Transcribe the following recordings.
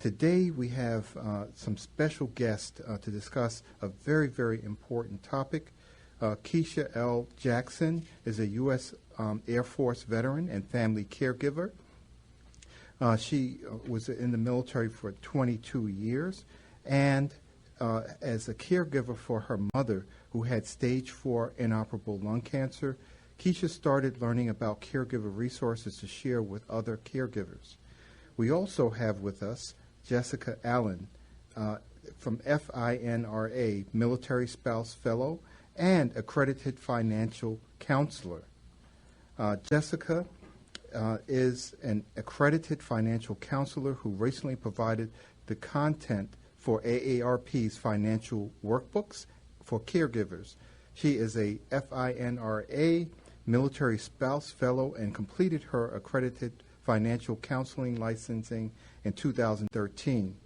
Today we have some special guests to discuss a very, very important topic. Keisha L. Jackson is a U.S. Air Force veteran and family caregiver. She was in the military for 22 years, and as a caregiver for her mother, who had stage 4 inoperable lung cancer, Keisha started learning about caregiver resources to share with other caregivers. We also have with us Jessica Allen from FINRA, Military Spouse Fellow and Accredited Financial Counselor. Jessica is an accredited financial counselor who recently provided the content for AARP's financial workbooks for caregivers. She is a FINRA Military Spouse Fellow and completed her accredited financial counseling licensing in 2013.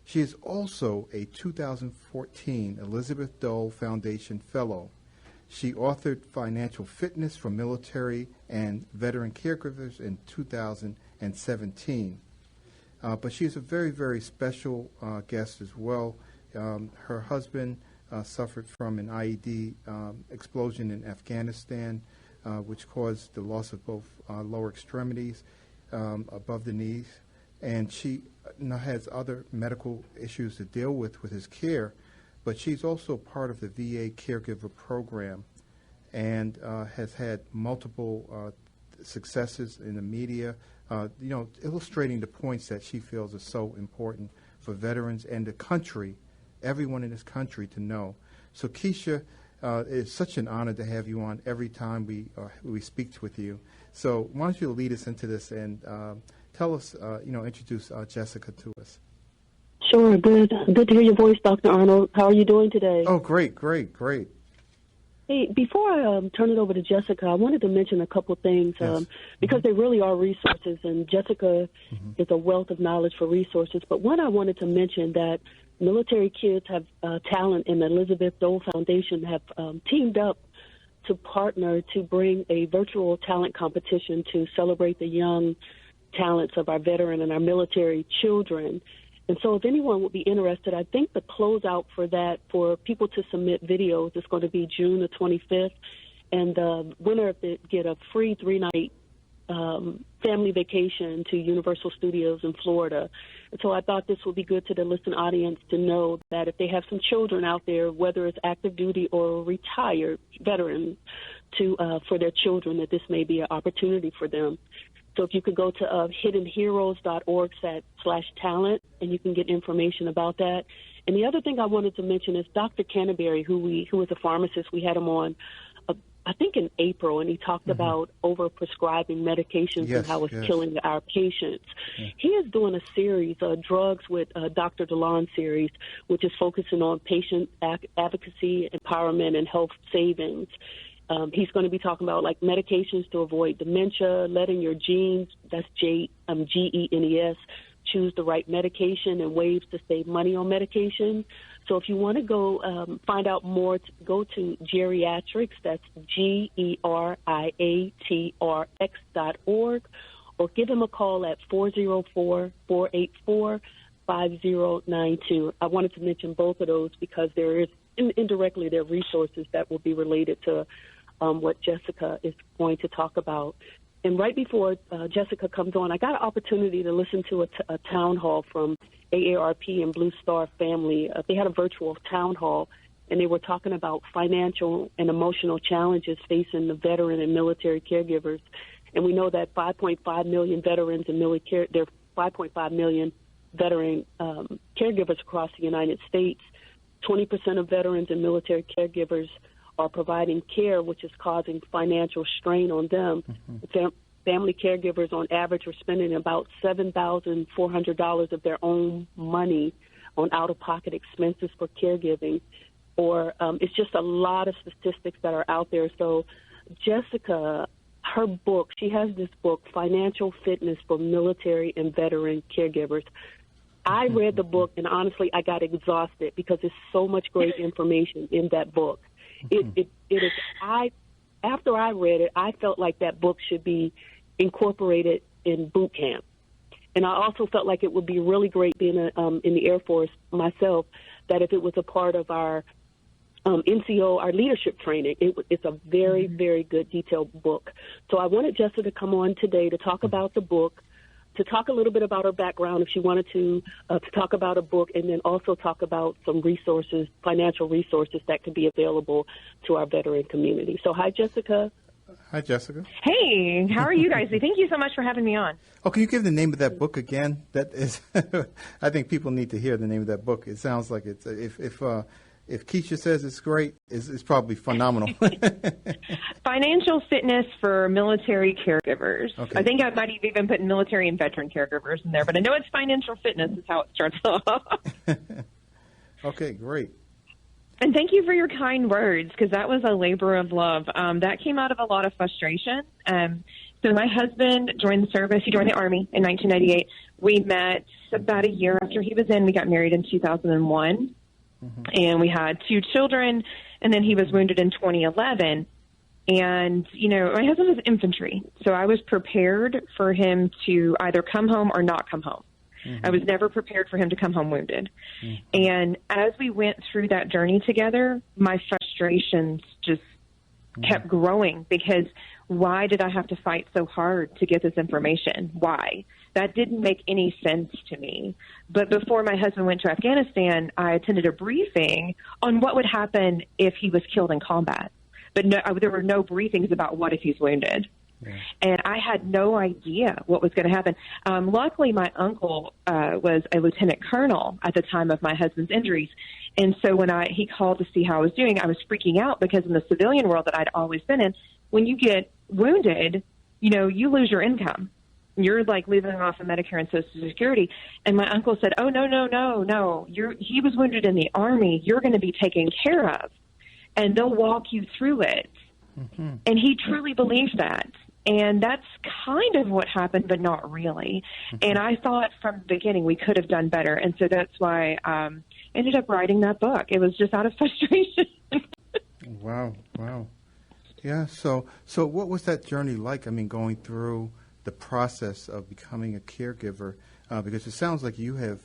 She is also a 2014 Elizabeth Dole Foundation Fellow. She authored Financial Fitness for Military and Veteran Caregivers in 2017. But she is a very, very special guest as well. Her husband suffered from an IED explosion in Afghanistan, which caused the loss of both lower extremities above the knees. And she now has other medical issues to deal with his care, but she's also part of the VA caregiver program and has had multiple successes in the media, illustrating the points that she feels are so important for veterans and the country, everyone in this country to know. So Keisha, it's such an honor to have you on every time we speak with you. So why don't you lead us into this and tell us, introduce Jessica to us. Sure. Good to hear your voice, Dr. Arnold. How are you doing today? Oh, great. Hey, before I turn it over to Jessica, I wanted to mention a couple things because they really are resources, and Jessica is a wealth of knowledge for resources. But one, I wanted to mention that Military Kids Have Talent and the Elizabeth Dole Foundation have teamed up to partner to bring a virtual talent competition to celebrate the young talents of our veteran and our military children. And so if anyone would be interested, I think the closeout for that, for people to submit videos, is going to be June the 25th. And the winner get a free 3-night family vacation to Universal Studios in Florida. And so I thought this would be good to the listening audience to know that if they have some children out there, whether it's active duty or retired veterans, for their children, that this may be an opportunity for them. So if you could go to hiddenheroes.org/talent, and you can get information about that. And the other thing I wanted to mention is Dr. Canterbury, who is a pharmacist. We had him on, I think in April, and he talked about over-prescribing medications and how it's killing our patients. He is doing a series, Drugs with Dr. DeLon series, which is focusing on patient advocacy, empowerment, and health savings. He's going to be talking about like medications to avoid dementia, letting your genes, that's GENES, choose the right medication, and ways to save money on medication. So if you want to go find out more, go to geriatrics, that's GERIATRX.org, or give him a call at 404-484-5092. I wanted to mention both of those because there is indirectly there are resources that will be related to what Jessica is going to talk about. And right before Jessica comes on, I got an opportunity to listen to a town hall from AARP and Blue Star Family. They had a virtual town hall, and they were talking about financial and emotional challenges facing the veteran and military caregivers. And we know that 5.5 million veterans and military, there are 5.5 million veteran caregivers across the United States. 20% of veterans and military caregivers are providing care, which is causing financial strain on them. Family caregivers, on average, are spending about $7,400 of their own money on out-of-pocket expenses for caregiving. Or it's just a lot of statistics that are out there. So Jessica, her book, she has this book, Financial Fitness for Military and Veteran Caregivers. I read the book, and honestly, I got exhausted because there's so much great information in that book. It is. After I read it, I felt like that book should be incorporated in boot camp. And I also felt like it would be really great being in the Air Force myself, that if it was a part of our NCO, our leadership training, it's a very, very good detailed book. So I wanted Jessica to come on today to talk about the book, to talk a little bit about her background if she wanted to talk about a book, and then also talk about some resources, financial resources that could be available to our veteran community. So hi, Jessica. Hi, Jessica. Hey, how are you guys? Thank you so much for having me on. Oh, can you give the name of that book again? That is, I think people need to hear the name of that book. It sounds like it's if Keisha says it's great, it's probably phenomenal. Financial Fitness for Military Caregivers. Okay. I think I might have even put military and veteran caregivers in there, but I know it's financial fitness is how it starts off. Okay, great. And thank you for your kind words, because that was a labor of love. That came out of a lot of frustration. So my husband joined the service. He joined the Army in 1998. We met about a year after he was in. We got married in 2001. And we had 2 children, and then he was wounded in 2011. And, you know, my husband was infantry, so I was prepared for him to either come home or not come home. I was never prepared for him to come home wounded. And as we went through that journey together, my frustrations just kept growing, because why did I have to fight so hard to get this information? Why? That didn't make any sense to me. But before my husband went to Afghanistan, I attended a briefing on what would happen if he was killed in combat. But no, there were no briefings about what if he's wounded. Yeah. And I had no idea what was going to happen. Luckily, my uncle was a lieutenant colonel at the time of my husband's injuries. And so when he called to see how I was doing, I was freaking out, because in the civilian world that I'd always been in, when you get wounded, you know, you lose your income. You're like living off of Medicare and Social Security. And my uncle said, oh, no. He was wounded in the Army. You're going to be taken care of, and they'll walk you through it. And he truly believed that. And that's kind of what happened, but not really. And I thought from the beginning we could have done better. And so that's why I ended up writing that book. It was just out of frustration. Wow. Yeah, so what was that journey like? I mean, going through the process of becoming a caregiver, because it sounds like you have,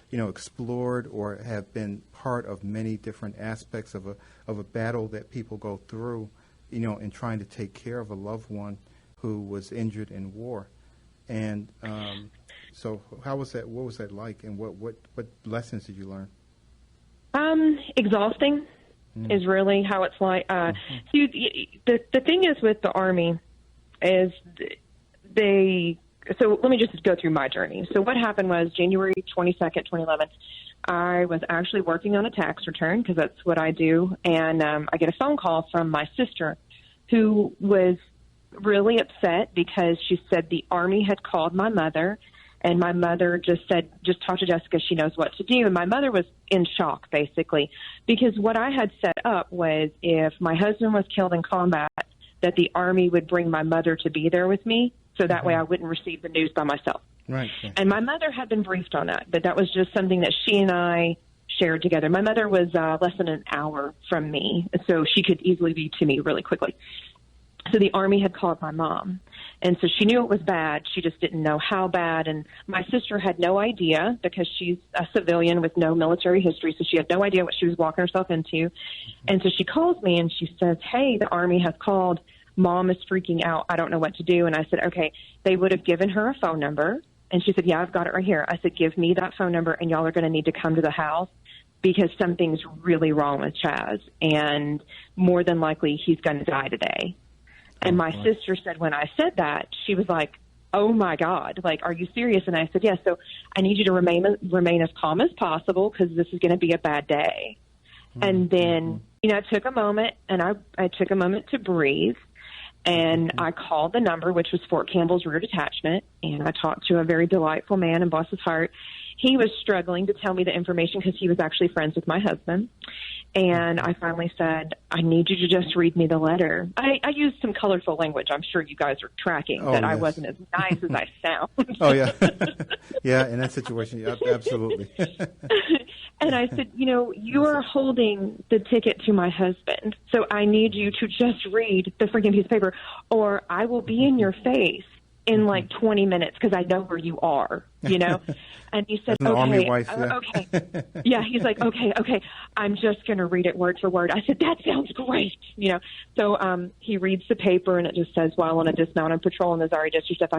explored or have been part of many different aspects of a battle that people go through, in trying to take care of a loved one who was injured in war. And so how was that? What was that like? And what lessons did you learn? Exhausting is really how it's like. See, the thing is with the Army is so let me just go through my journey. So what happened was January 22nd, 2011, I was actually working on a tax return, because that's what I do. And I get a phone call from my sister, who was really upset because she said the Army had called my mother, and my mother just said, just talk to Jessica, she knows what to do. And my mother was in shock, basically, because what I had set up was if my husband was killed in combat, that the Army would bring my mother to be there with me, so that way I wouldn't receive the news by myself. Right. And my mother had been briefed on that, but that was just something that she and I shared together. My mother was less than an hour from me, so she could easily be to me really quickly. So the Army had called my mom, and so she knew it was bad. She just didn't know how bad, and my sister had no idea, because she's a civilian with no military history, so she had no idea what she was walking herself into. And so she calls me, and she says, hey, the Army has called. Mom is freaking out. I don't know what to do. And I said, okay, they would have given her a phone number. And she said, yeah, I've got it right here. I said, give me that phone number, and y'all are going to need to come to the house, because something's really wrong with Chaz. And more than likely, he's going to die today. And my sister said, when I said that, she was like, oh, my God, like, are you serious? And I said, yes. So I need you to remain as calm as possible, because this is going to be a bad day. And then, I took a moment, and I took a moment to breathe. And I called the number, which was Fort Campbell's Rear Detachment, and I talked to a very delightful man, and bless his heart, he was struggling to tell me the information, because he was actually friends with my husband. And I finally said, I need you to just read me the letter. I used some colorful language. I'm sure you guys are tracking that. Yes. I wasn't as nice as I sound. Oh, yeah. Yeah, in that situation, yeah, absolutely. And I said, you are holding the ticket to my husband, so I need you to just read the freaking piece of paper, or I will be in your face in like 20 minutes because I know where you are, you know? And he said, That's an Army wife, yeah. Okay. Yeah, he's like, okay, I'm just going to read it word for word. I said, that sounds great, you know? So he reads the paper, and it just says, while on a dismounted patrol in the Zari District of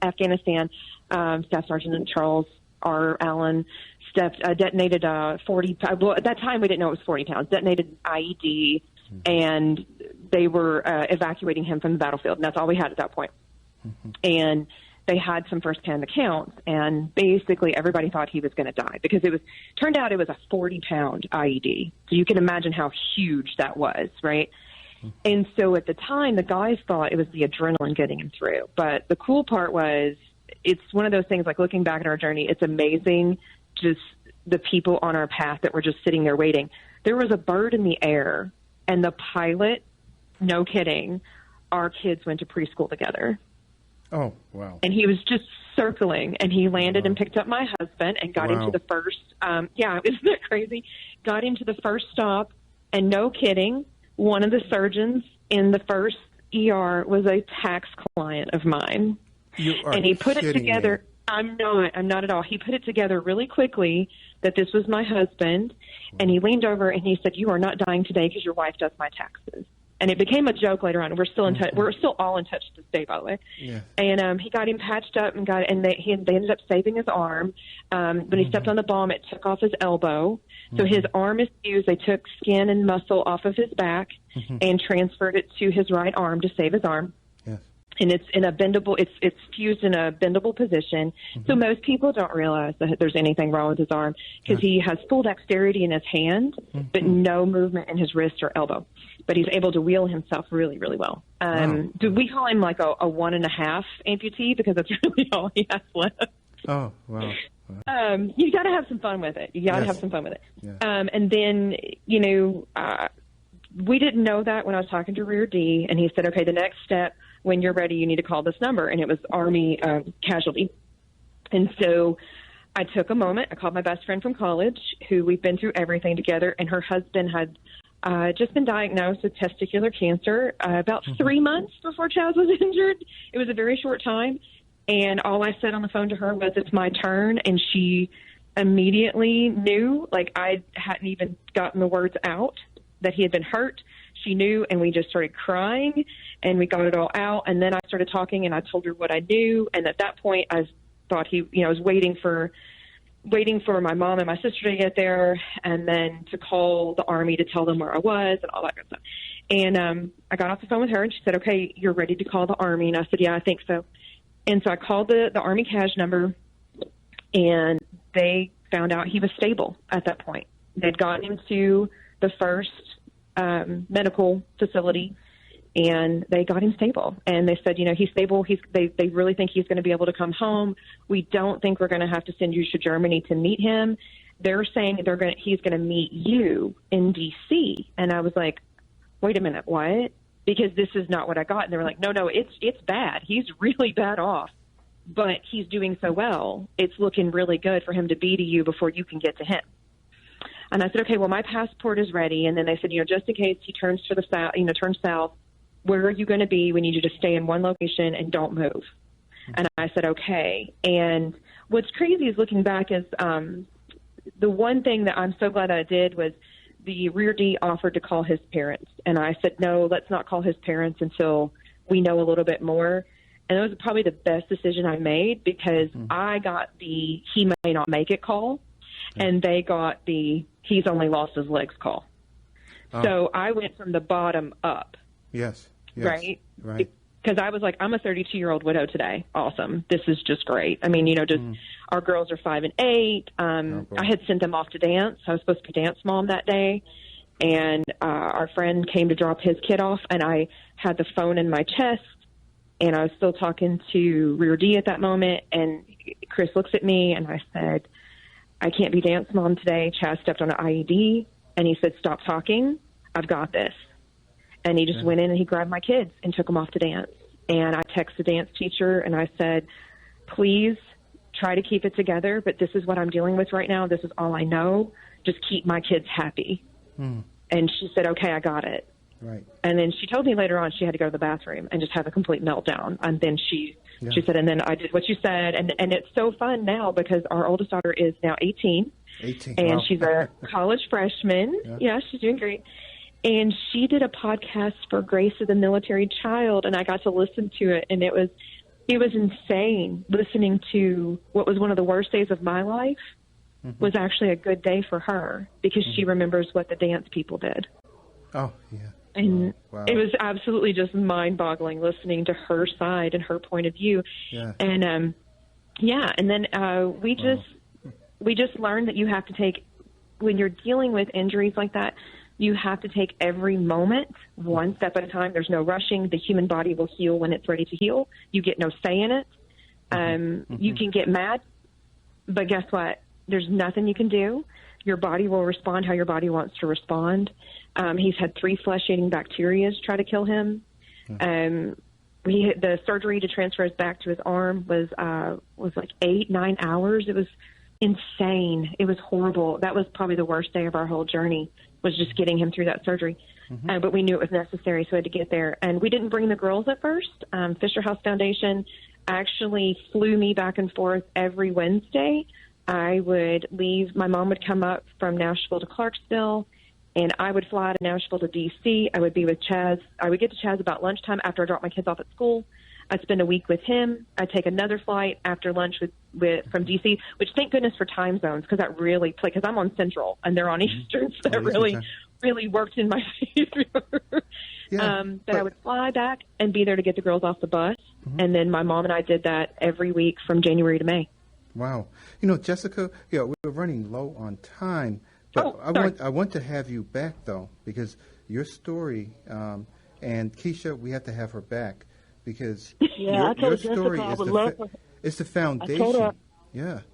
Afghanistan, Staff Sergeant Charles R. Allen detonated 40, well, at that time we didn't know it was 40 pounds, detonated IED, and they were evacuating him from the battlefield, and that's all we had at that point. And they had some firsthand accounts, and basically everybody thought he was going to die because turned out it was a 40-pound IED. So you can imagine how huge that was, right? And so at the time, the guys thought it was the adrenaline getting him through. But the cool part was, it's one of those things, like looking back at our journey, it's amazing just the people on our path that were just sitting there waiting. There was a bird in the air, and the pilot, no kidding, our kids went to preschool together. Oh, wow. And he was just circling, and he landed and picked up my husband and got into the first, isn't that crazy? Got into the first stop, and no kidding, one of the surgeons in the first ER was a tax client of mine. You are and he put it together. Me. I'm not at all. He put it together really quickly that this was my husband, and he leaned over and he said, "You are not dying today because your wife does my taxes." And it became a joke later on. We're still in touch. We're still all in touch to this day, by the way. Yeah. And he got him patched up and they ended up saving his arm. When he stepped on the bomb, it took off his elbow. So his arm is fused. They took skin and muscle off of his back and transferred it to his right arm to save his arm. Yes. And it's in a bendable. It's fused in a bendable position. So most people don't realize that there's anything wrong with his arm because he has full dexterity in his hand, but no movement in his wrist or elbow. But he's able to wheel himself really, really well. We call him like a 1.5 amputee because that's really all he has left. Oh, wow. You got to have some fun with it. Yeah. And then, we didn't know that when I was talking to Rear D, and he said, okay, the next step, when you're ready, you need to call this number. And it was Army casualty. And so I took a moment. I called my best friend from college, who we've been through everything together, and her husband had just been diagnosed with testicular cancer about 3 months before Chaz was injured. It was a very short time. And all I said on the phone to her was, "It's my turn." And she immediately knew, like I hadn't even gotten the words out, that he had been hurt. She knew, and we just started crying, and we got it all out. And then I started talking, and I told her what I knew. And at that point, I thought I was waiting for my mom and my sister to get there, and then to call the Army to tell them where I was and all that good stuff. And I got off the phone with her, and she said, "Okay, you're ready to call the Army." And I said, "Yeah, I think so." And so I called the Army cash number, and they found out he was stable at that point. They'd gotten him to the first medical facility, and they got him stable. And they said, he's stable. They really think he's going to be able to come home. We don't think we're going to have to send you to Germany to meet him. They're saying he's going to meet you in D.C. And I was like, wait a minute, what? Because this is not what I got. And they were like, no, it's bad. He's really bad off, but he's doing so well. It's looking really good for him to be to you before you can get to him. And I said, okay, well, my passport is ready. And then they said, just in case he turns to the south, turns south, where are you going to be? We need you to stay in one location and don't move. And I said, okay. And what's crazy is looking back is the one thing that I'm so glad I did was the Rear D offered to call his parents. And I said, no, let's not call his parents until we know a little bit more. And it was probably the best decision I made because I got the he may not make it call, and they got the he's only lost his legs call. So I went from the bottom up. Yes. Right? Because I was like, I'm a 32-year-old widow today. Awesome. This is just great. I mean, our girls are 5 and 8. I had sent them off to dance. I was supposed to be dance mom that day. And our friend came to drop his kid off, and I had the phone in my chest, and I was still talking to Rear D at that moment. And Chris looks at me, and I said, I can't be dance mom today. Chaz stepped on an IED, and he said, stop talking. I've got this. And he just went in and he grabbed my kids and took them off to dance. And I texted the dance teacher and I said, please try to keep it together, but this is what I'm dealing with right now. This is all I know. Just keep my kids happy. And she said, okay, I got it. Right. And then she told me later on she had to go to the bathroom and just have a complete meltdown. And then she said, and then I did what you said. And it's so fun now because our oldest daughter is now 18. 18. And Wow. she's a college freshman. Yeah, she's doing great. And she did a podcast for Grace of the Military Child, and I got to listen to it, and it was insane listening to what was one of the worst days of my life was actually a good day for her because she remembers what the dance people did. Oh, yeah. And wow. it was absolutely just mind-boggling listening to her side and her point of view. Yeah. And, and then we just learned that you have to take, when you're dealing with injuries like that, you have to take every moment one step at a time. There's no rushing. The human body will heal when it's ready to heal. You get no say in it. You can get mad, but guess what? There's nothing you can do. Your body will respond how your body wants to respond. He's had 3 flesh-eating bacteria try to kill him. The surgery to transfer his back to his arm was like 8-9 hours. It was insane. It was horrible. That was probably the worst day of our whole journey, was just getting him through that surgery. But we knew it was necessary, so we had to get there. And we didn't bring the girls at first. Fisher House Foundation actually flew me back and forth every Wednesday. I would leave. My mom would come up from Nashville to Clarksville, and I would fly to Nashville to D.C. I would be with Chaz. I would get to Chaz about lunchtime after I dropped my kids off at school. I'd spend a week with him. I'd take another flight after lunch from D.C., which thank goodness for time zones, because that really played, because I'm on Central and they're on Eastern, so that really worked in my favor. But I would fly back and be there to get the girls off the bus, and then my mom and I did that every week from January to May. Wow. You know, Jessica, we're running low on time, but I want to have you back, though, because your story, and Keisha, we have to have her back, because your story is the foundation.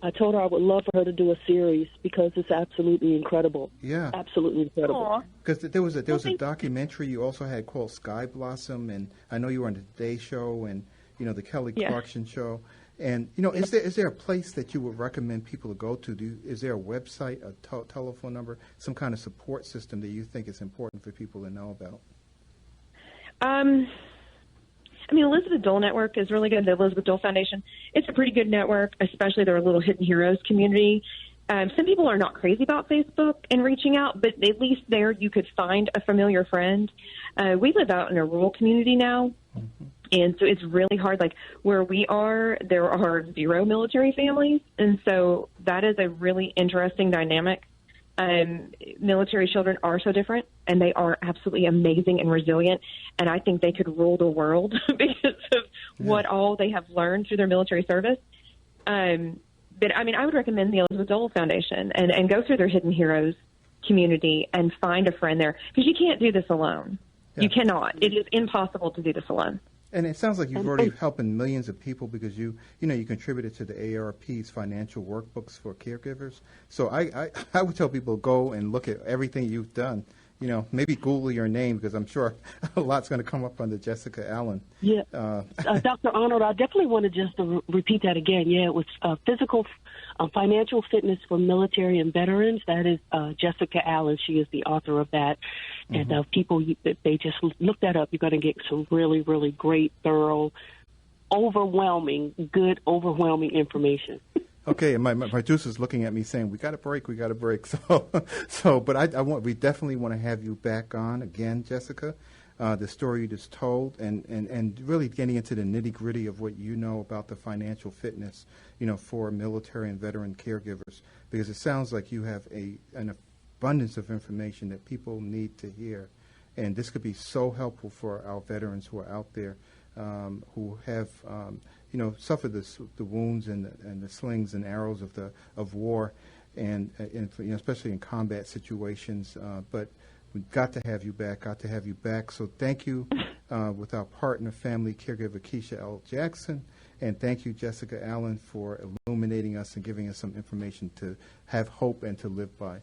I told her I would love for her to do a series because it's absolutely incredible. Yeah. Absolutely incredible. Because there was a documentary you also had called Sky Blossom, and I know you were on the Today Show and, the Kelly Clarkson Show. And, is there a place that you would recommend people to go to? Is there a website, a telephone number, some kind of support system that you think is important for people to know about? Elizabeth Dole Network is really good. The Elizabeth Dole Foundation, it's a pretty good network, especially their little Hidden Heroes community. Some people are not crazy about Facebook and reaching out, but at least there you could find a familiar friend. We live out in a rural community now, and so it's really hard. Like where we are, there are 0 military families, and so that is a really interesting dynamic. Military children are so different, and they are absolutely amazing and resilient, and I think they could rule the world because of what all they have learned through their military service. But, I would recommend the Elizabeth Dole Foundation and go through their Hidden Heroes community and find a friend there, because you can't do this alone. You cannot. It is impossible to do this alone. And it sounds like you've already helping millions of people, because you contributed to the AARP's financial workbooks for caregivers. So I would tell people, go and look at everything you've done. Maybe Google your name, because I'm sure a lot's going to come up under Jessica Allen. Yeah. Dr. Arnold, I definitely want to just repeat that again. Yeah, it was financial fitness for military and veterans. That is Jessica Allen. She is the author of that. And people, they just look that up. You're going to get some really, really great, thorough, overwhelming information. Okay, and my producer's looking at me saying, we got a break. But we definitely want to have you back on again, Jessica. The story you just told, and really getting into the nitty-gritty of what you know about the financial fitness, for military and veteran caregivers, because it sounds like you have an abundance of information that people need to hear. And this could be so helpful for our veterans who are out there, who have suffered the wounds and the slings and arrows of war, and especially in combat situations. But we've got to have you back. So thank you with our partner, family caregiver Keisha L. Jackson, and thank you, Jessica Allen, for illuminating us and giving us some information to have hope and to live by.